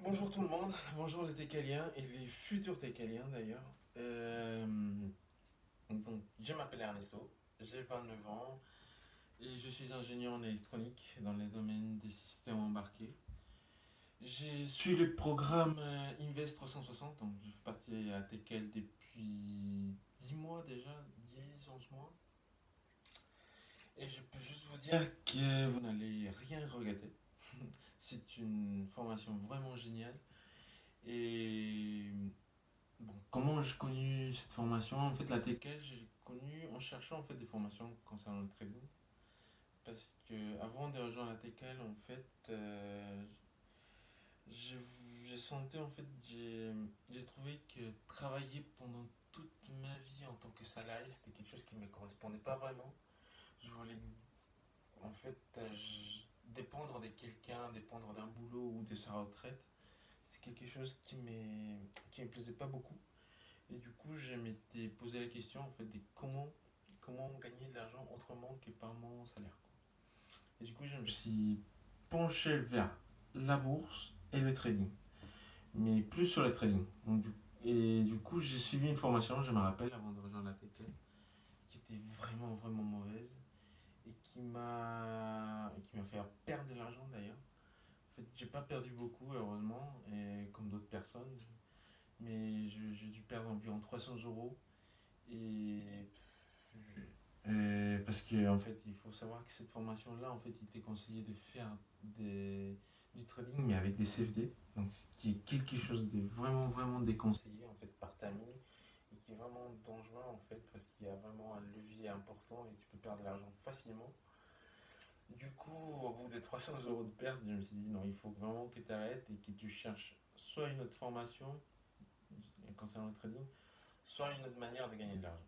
Bonjour tout le monde, bonjour les Técaliens et les futurs Técaliens d'ailleurs. Je m'appelle Ernesto, j'ai 29 ans et je suis ingénieur en électronique dans les domaines des systèmes embarqués. J'ai suivi le programme Invest 360, donc je fais partie à Tecal depuis 10 mois déjà, 10 11 mois. Et je peux juste vous dire que vous n'allez rien regretter. C'est une formation vraiment géniale. Et bon, comment j'ai connu cette formation? En fait, la TKL, j'ai connu en cherchant en fait des formations concernant le trading. Parce que avant de rejoindre la TKL, en fait, j'ai j'ai senti en fait, j'ai trouvé que travailler pendant toute ma vie en tant que salarié, c'était quelque chose qui ne me correspondait pas vraiment. Je voulais en fait dépendre de quelqu'un, dépendre d'un boulot ou de sa retraite. C'est quelque chose qui me plaisait pas beaucoup. Et du coup, je m'étais posé la question en fait de comment gagner de l'argent autrement que par mon salaire, quoi. Et du coup, je me suis penché vers la bourse et le trading, mais plus sur le trading. Et du coup, j'ai suivi une formation, je me rappelle, avant de rejoindre la TK, qui était vraiment, vraiment mauvaise et qui m'a fait perdre de l'argent d'ailleurs. En fait, j'ai pas perdu beaucoup, heureusement, et comme d'autres personnes, mais j'ai dû perdre environ 300 euros. Et parce que en fait, il faut savoir que cette formation-là, en fait, il était conseillé de faire du trading, mais avec des CFD. Donc, ce qui est quelque chose de vraiment, vraiment déconseillé, en fait, par Tami, et qui est vraiment dangereux, en fait, parce qu'il y a vraiment un levier important et tu peux perdre de l'argent facilement. Du coup, au bout des 300 euros de perte, je me suis dit, non, il faut vraiment que tu arrêtes et que tu cherches soit une autre formation concernant le trading, soit une autre manière de gagner de l'argent.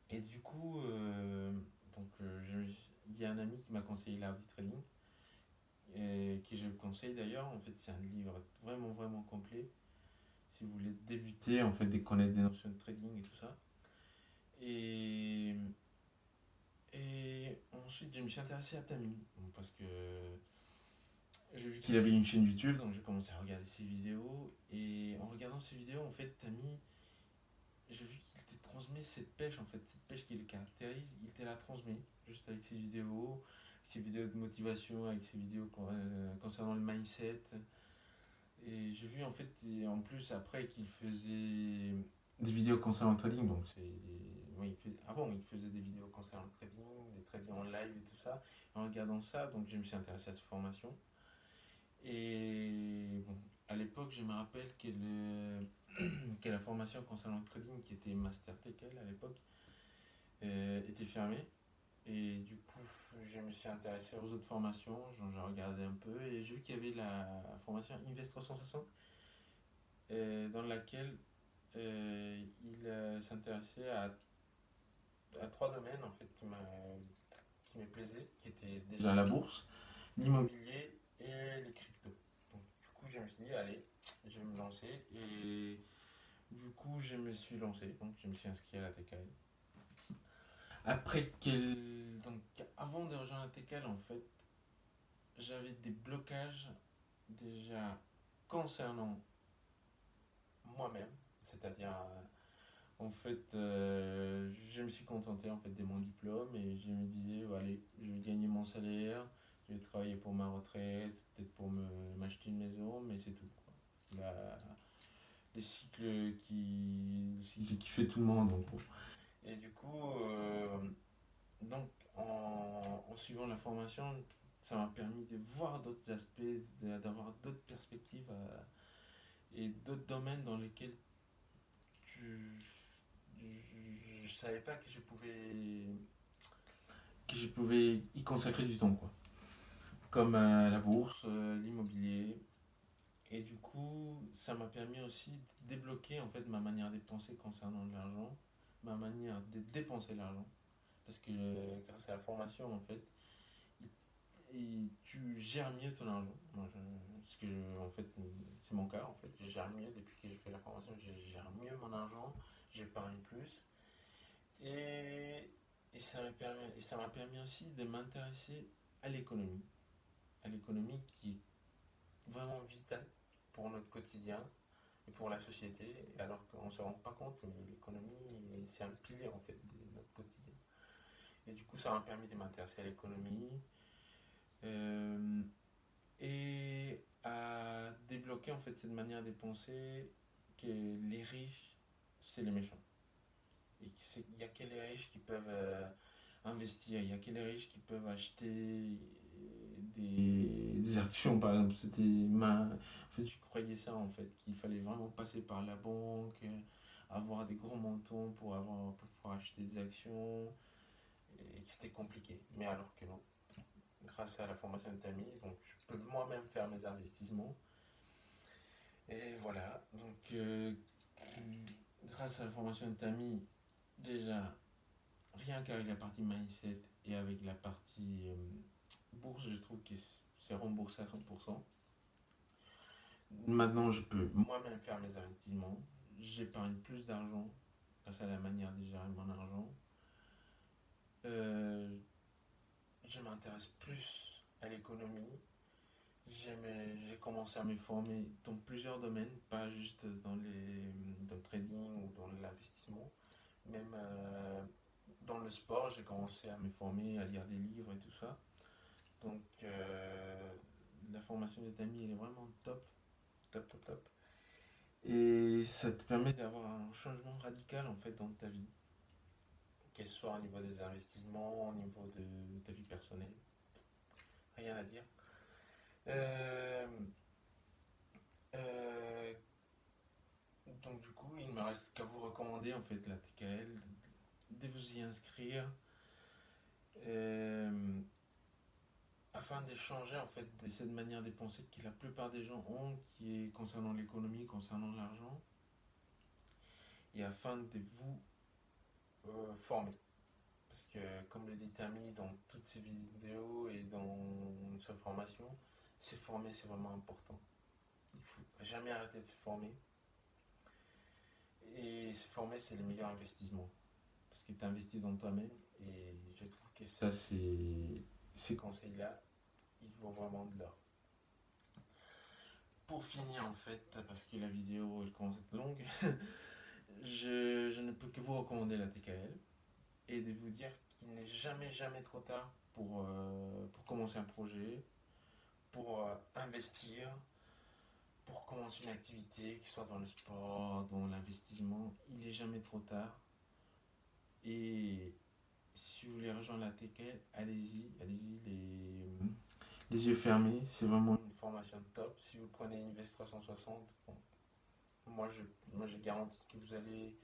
Et du coup, il y a un ami qui m'a conseillé l'art du trading, et qui je le conseille d'ailleurs. En fait, c'est un livre vraiment, vraiment complet. Si vous voulez débuter, en fait, de connaître des notions de trading et tout ça. Et, et ensuite, je me suis intéressé à Tami, parce que j'ai vu qu'il avait une chaîne YouTube, donc j'ai commencé à regarder ses vidéos. Et en regardant ses vidéos, en fait, Tami, j'ai vu qu'il te transmet cette pêche, en fait, cette pêche qui le caractérise, il te la transmet, juste avec ses vidéos de motivation, avec ses vidéos concernant le mindset. Et j'ai vu, en fait, et en plus, après, qu'il faisait des vidéos concernant le trading, donc ouais, avant, il faisait des vidéos concernant le trading, des trading en live et tout ça. En regardant ça, donc je me suis intéressé à cette formation. Et bon, à l'époque, je me rappelle que la formation concernant le trading, qui était Master TKL à l'époque, était fermée. Et du coup, je me suis intéressé aux autres formations, j'ai regardé un peu et j'ai vu qu'il y avait la formation Invest 360, dans laquelle il s'intéressait à trois domaines en fait qui me plaisaient, qui étaient déjà la bourse, l'immobilier et les cryptos. Donc, du coup, je me suis dit, allez, je vais me lancer. Et du coup, je me suis lancé, donc je me suis inscrit à la TKL. Donc, avant de rejoindre la TKL, en fait, j'avais des blocages déjà concernant moi-même, c'est-à-dire, en fait, je me suis contenté en fait de mon diplôme et je me disais, oh, allez, je vais gagner mon salaire, je vais travailler pour ma retraite, peut-être pour m'acheter une maison, mais c'est tout, quoi. La, le cycle qui fait tout le monde, en gros. Et du coup, donc en suivant la formation, ça m'a permis de voir d'autres aspects, d'avoir d'autres perspectives, et d'autres domaines dans lesquels tu, je ne savais pas que je pouvais y consacrer du temps, quoi. Comme la bourse, l'immobilier. Et du coup, ça m'a permis aussi de débloquer en fait ma manière de penser concernant l'argent, ma manière de dépenser l'argent. Parce que grâce à la formation, en fait, tu gères mieux ton argent. En fait, c'est mon cas, en fait. Je gère mieux depuis que j'ai fait la formation, je gère mieux mon argent, j'épargne plus. Et, et ça m'a permis aussi de m'intéresser à l'économie qui est vraiment vitale. pour notre quotidien et pour la société, alors qu'on ne se rend pas compte, mais l'économie, c'est un pilier en fait de notre quotidien. Et du coup, ça m'a permis de m'intéresser à l'économie euh, et à débloquer en fait cette manière de penser que les riches, c'est les méchants. Et il n'y a que les riches qui peuvent investir, il n'y a que les riches qui peuvent acheter des actions, par exemple. En fait, je croyais ça, en fait, qu'il fallait vraiment passer par la banque, avoir des gros montants pour pouvoir acheter des actions, et que c'était compliqué. Mais alors que non. Grâce à la formation de Tammy, donc je peux moi-même faire mes investissements. Et voilà, donc grâce à la formation de Tammy, déjà, rien qu'avec la partie mindset et avec la partie bourse, je trouve que c'est remboursé à 100%. Maintenant, je peux moi-même faire mes investissements. J'épargne plus d'argent grâce à la manière de gérer mon argent. Euh, je m'intéresse plus à l'économie. J'ai commencé à me former dans plusieurs domaines, pas juste dans le trading ou dans l'investissement. Même dans le sport, j'ai commencé à me former, à lire des livres et tout ça. Donc, la formation des amis, elle est vraiment top, top, top, top. Et ça te permet d'avoir un changement radical en fait dans ta vie, que ce soit au niveau des investissements, au niveau de ta vie personnelle. Rien à dire. Euh, euh, donc, du coup, il me reste qu'à vous recommander en fait la TKL, de vous y inscrire. Euh, Afin d'échanger en fait de cette manière de penser que la plupart des gens ont, qui est concernant l'économie, concernant l'argent, et afin de vous former. Parce que comme le dit Tammy dans toutes ses vidéos et dans sa formation, se former c'est vraiment important. Il ne faut jamais arrêter de se former. Et se former c'est le meilleur investissement. Parce que tu investis dans toi-même et je trouve que ça c'est ces conseils-là, ils vaut vraiment de l'or. Pour finir en fait, parce que la vidéo elle commence à être longue, je ne peux que vous recommander la TKL et de vous dire qu'il n'est jamais jamais trop tard pour commencer un projet, pour investir, pour commencer une activité, que ce soit dans le sport, dans l'investissement, il n'est jamais trop tard. Et si vous voulez rejoindre la TKL, allez-y les yeux fermés, c'est vraiment une formation top. Si vous prenez Invest 360, bon, moi je garantis que vous allez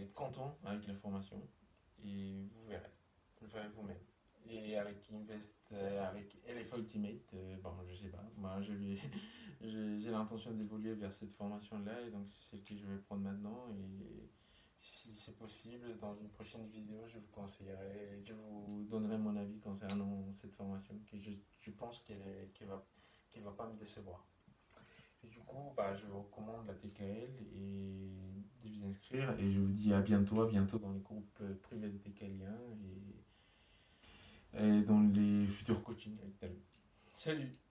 être content avec la formation et vous verrez vous-même. Et avec Invest, avec LFA Ultimate, bon, je sais pas, moi j'ai l'intention d'évoluer vers cette formation-là et donc c'est celle que je vais prendre maintenant. Et si c'est possible, dans une prochaine vidéo, je vous conseillerai, je vous donnerai mon avis concernant cette formation, que je pense qu'elle va pas me décevoir. Et du coup, bah, je vous recommande la TKL et de vous inscrire. Et je vous dis à bientôt dans les groupes privés de TKLiens et dans les futurs coachings avec Tali. Salut!